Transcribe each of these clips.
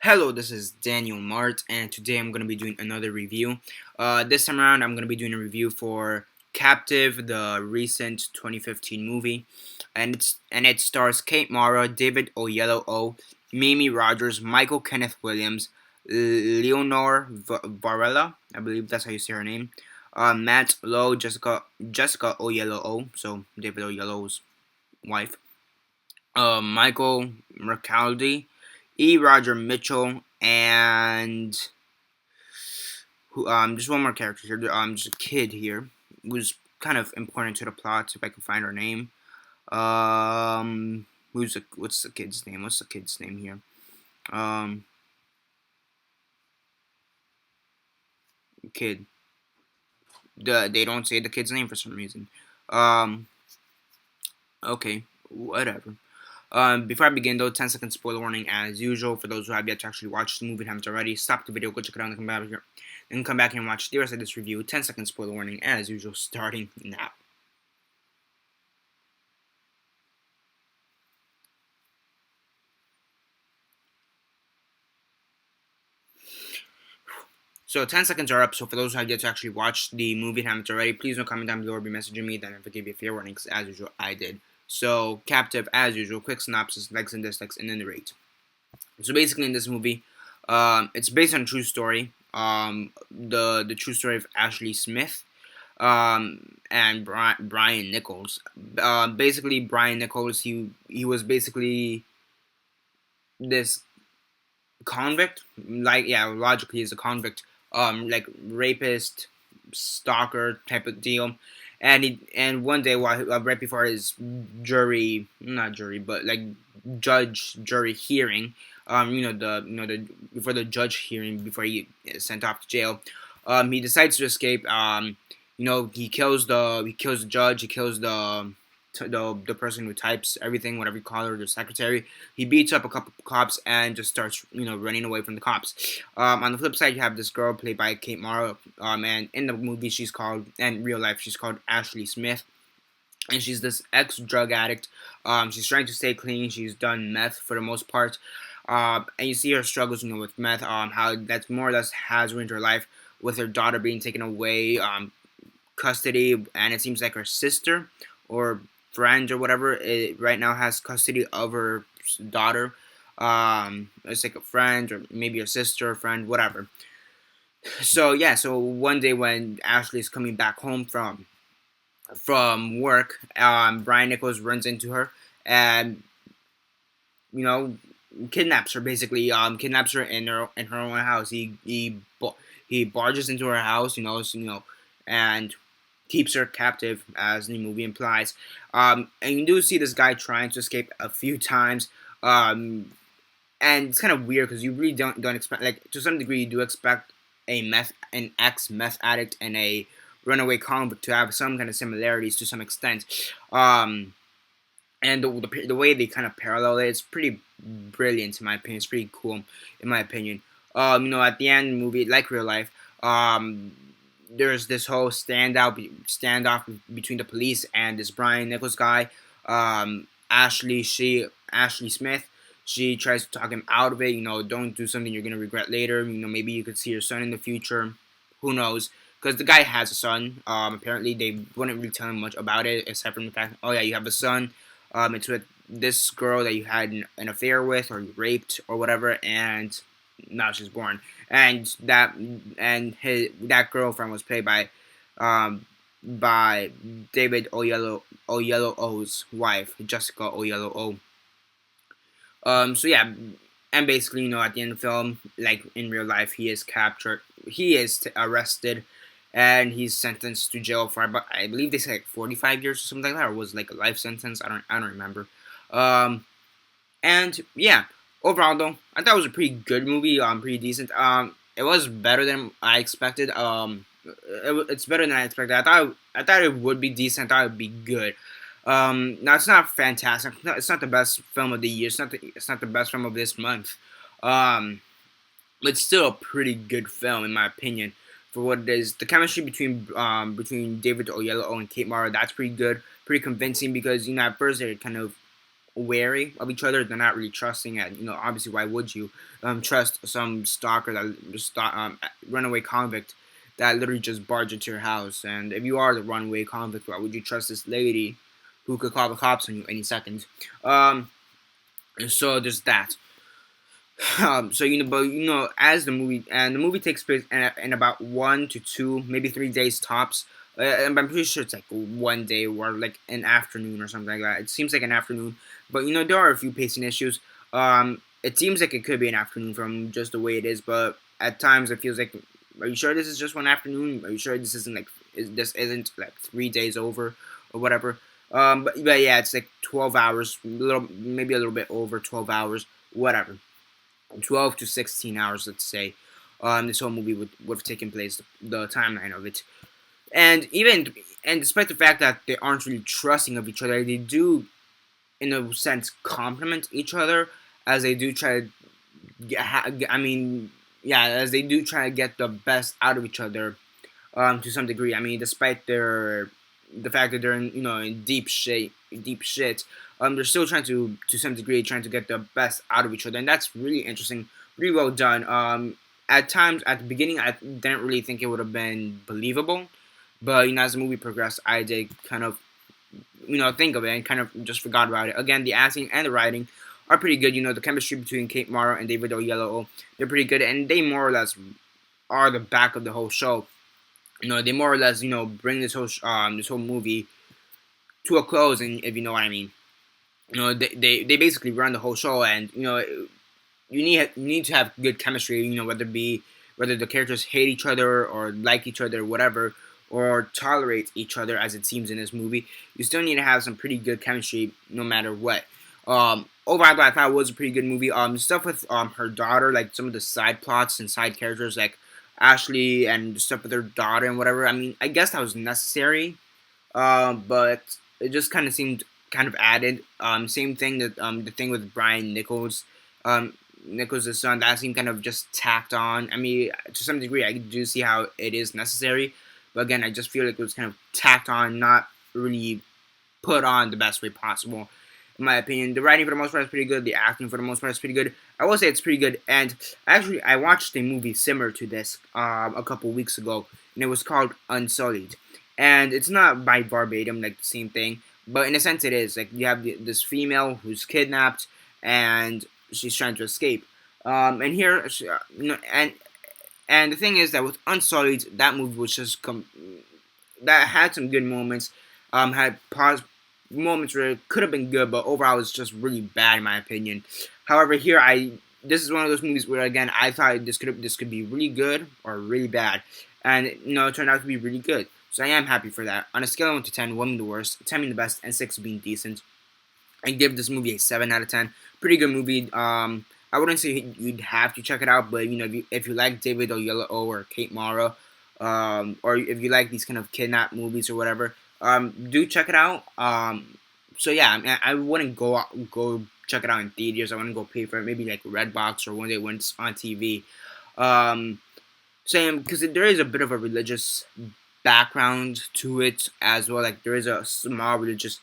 Hello, this is Daniel Mart, and today I'm going to be doing another review. This time around, I'm going to be doing a review for Captive, the recent 2015 movie, and it stars Kate Mara, David Oyellowo, Mimi Rogers, Michael Kenneth Williams, Leonor Varela, I believe that's how you say her name, Matt Lowe, Jessica Oyellowo, so David Oyellowo's wife, Michael Mercaldi, E. Roger Mitchell, and just one more character here. Just a kid here who's kind of important to the plot. If I can find her name. What's the kid's name? What's the kid's name here? Um, Kid. They don't say the kid's name for some reason. Um, okay, whatever. Before I begin though, 10-second spoiler warning as usual. For those who have yet to actually watch the movie and haven't already, stop the video, go check it out, and come back here. Then come back and watch the rest of this review. 10-second spoiler warning as usual, starting now. So 10 seconds are up. So for those who have yet to actually watch the movie and haven't already, please don't comment down below or be messaging me. Then I forgive you fair warning, because as usual, I did. So Captive, as usual, quick synopsis, likes and dislikes, and then the rate. So basically, in this movie, it's based on a true story. The true story of Ashley Smith, and Brian Nichols. Basically, Brian Nichols, he was basically this convict. Like, yeah, logically, he's a convict. Like rapist, stalker type of deal. And one day, while right before his not jury, but like jury hearing, the before the judge hearing, before he is sent off to jail, he decides to escape. He kills the judge, he kills the person who types everything, whatever you call her, the secretary. He beats up a couple of cops and just starts, running away from the cops. On the flip side, you have this girl played by Kate Mara, and in the movie in real life, she's called Ashley Smith. And she's this ex-drug addict. She's trying to stay clean. She's done meth for the most part. And you see her struggles, with meth, how that's more or less has ruined her life, with her daughter being taken away, custody, and it seems like her sister or friend or whatever right now has custody of her daughter. It's like a friend or maybe a sister, friend, whatever. So yeah, so one day when Ashley is coming back home from work, Brian Nichols runs into her and you know kidnaps her, basically. Kidnaps her in her own house. He barges into her house, and keeps her captive, as the movie implies. And you do see this guy trying to escape a few times. And it's kind of weird because you really don't expect, like, to some degree you do expect an ex meth addict and a runaway convict to have some kind of similarities to some extent. And the way they kind of parallel it, it's pretty brilliant in my opinion. It's pretty cool in my opinion. At the end of the movie, like real life, there's this whole standoff between the police and this Brian Nichols guy. Ashley Smith. She tries to talk him out of it. Don't do something you're gonna regret later. Maybe you could see your son in the future. Who knows? Because the guy has a son. Apparently they wouldn't really tell him much about it, except from the fact, oh yeah, you have a son. It's with this girl that you had an affair with, or you raped, or whatever, and now she's born. And that girlfriend was played by David Oyellowo's wife, Jessica Oyellowo. So yeah, and basically, at the end of the film, like in real life, he is captured. He is arrested, and he's sentenced to jail for, I believe they say like 45 years or something like that, or was it like a life sentence? I don't remember. And yeah, overall though, I thought it was a pretty good movie. Pretty decent. It was better than I expected. It's better than I expected. I thought it would be decent. I thought it would be good. Now it's not fantastic. It's not the best film of the year. It's not the best film of this month. But it's still a pretty good film in my opinion for what it is. The chemistry between David Oyellowo and Kate Mara, that's pretty good, pretty convincing, because at first they're kind of wary of each other. They're not really trusting, and obviously, why would you trust some stalker that just runaway convict that literally just barged into your house? And if you are the runaway convict, why would you trust this lady who could call the cops on you any second? So there's that. So but as the movie takes place in about 1 to 2, maybe 3 days tops. And I'm pretty sure it's like 1 day or like an afternoon or something like that. It seems like an afternoon, but there are a few pacing issues. It seems like it could be an afternoon from just the way it is, but at times it feels like, are you sure this is just one afternoon? Are you sure this isn't this isn't like 3 days over or whatever? But yeah, it's like 12 hours, maybe a little bit over 12 hours, whatever. 12 to 16 hours, let's say. This whole movie would have taken place, the timeline of it. And despite the fact that they aren't really trusting of each other, they do, in a sense, complement each other, as they do try to as they do try to get the best out of each other, to some degree. I mean, despite the fact that they're in deep shit, they're still trying to some degree, trying to get the best out of each other, and that's really interesting, really well done. At times, at the beginning, I didn't really think it would have been believable, but as the movie progressed, I did kind of think of it and kind of just forgot about it. Again, the acting and the writing are pretty good. The chemistry between Kate Mara and David Oyellowo, they're pretty good, and they more or less are the back of the whole show. They more or less bring this whole movie to a close, and if you know what I mean. They basically run the whole show, and you need to have good chemistry. Whether the characters hate each other or like each other, whatever, or tolerate each other, as it seems in this movie. You still need to have some pretty good chemistry, no matter what. Overall, I thought it was a pretty good movie. Stuff with her daughter, like some of the side plots and side characters, like Ashley and stuff with her daughter and whatever. I mean, I guess that was necessary, but it just kind of seemed kind of added. Same thing that the thing with Brian Nichols, Nichols' son, that seemed kind of just tacked on. I mean, to some degree, I do see how it is necessary, but again, I just feel like it was kind of tacked on, not really put on the best way possible. In my opinion, the writing for the most part is pretty good. The acting for the most part is pretty good. I will say it's pretty good. And actually, I watched a movie similar to this a couple weeks ago, and it was called Unsullied. And it's not by verbatim like the same thing, but in a sense, it is. Like, you have this female who's kidnapped, and she's trying to escape. And here, and the thing is that with Unsullied, that movie was just that had some good moments. Had pause moments where it could have been good, but overall it's just really bad in my opinion. However, here this is one of those movies where, again, I thought this could be really good or really bad, and it turned out to be really good. So I am happy for that. On a scale of 1 to 10, 1 being the worst, 10 being the best, and 6 being decent, I give this movie a 7 out of 10. Pretty good movie. I wouldn't say you'd have to check it out, but if you like David Oyellowo or Kate Mara, or if you like these kind of kidnap movies or whatever, do check it out. So yeah, I mean, I wouldn't go check it out in theaters. I wouldn't go pay for it. Maybe like Redbox or one day when it's on TV. Same, because there is a bit of a religious background to it as well. Like, there is a small religious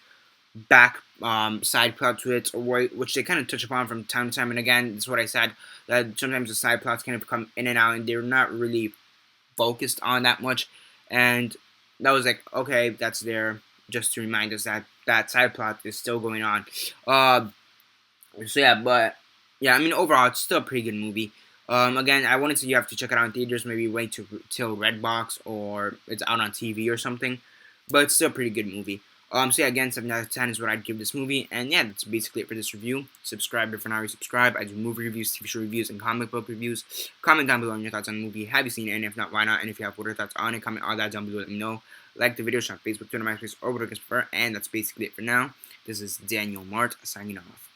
side plot to it, which they kind of touch upon from time to time. And again, that's what I said, that sometimes the side plots kind of come in and out, and they're not really focused on that much. And that was like, okay, that's there just to remind us that that side plot is still going on. So yeah, but yeah, I mean, overall, it's still a pretty good movie. Again, I wanted to you have to check it out in theaters. Maybe wait till Redbox or it's out on TV or something. But it's still a pretty good movie. So yeah, again, 7 out of 10 is what I'd give this movie. And yeah, that's basically it for this review. Subscribe if you're not already subscribed. I do movie reviews, TV show reviews, and comic book reviews. Comment down below on your thoughts on the movie. Have you seen it? And if not, why not? And if you have what are thoughts on it, comment all that down below. Let me know. Like the video, share on Facebook, Twitter, MySpace, or whatever you prefer. And that's basically it for now. This is Daniel Mart signing off.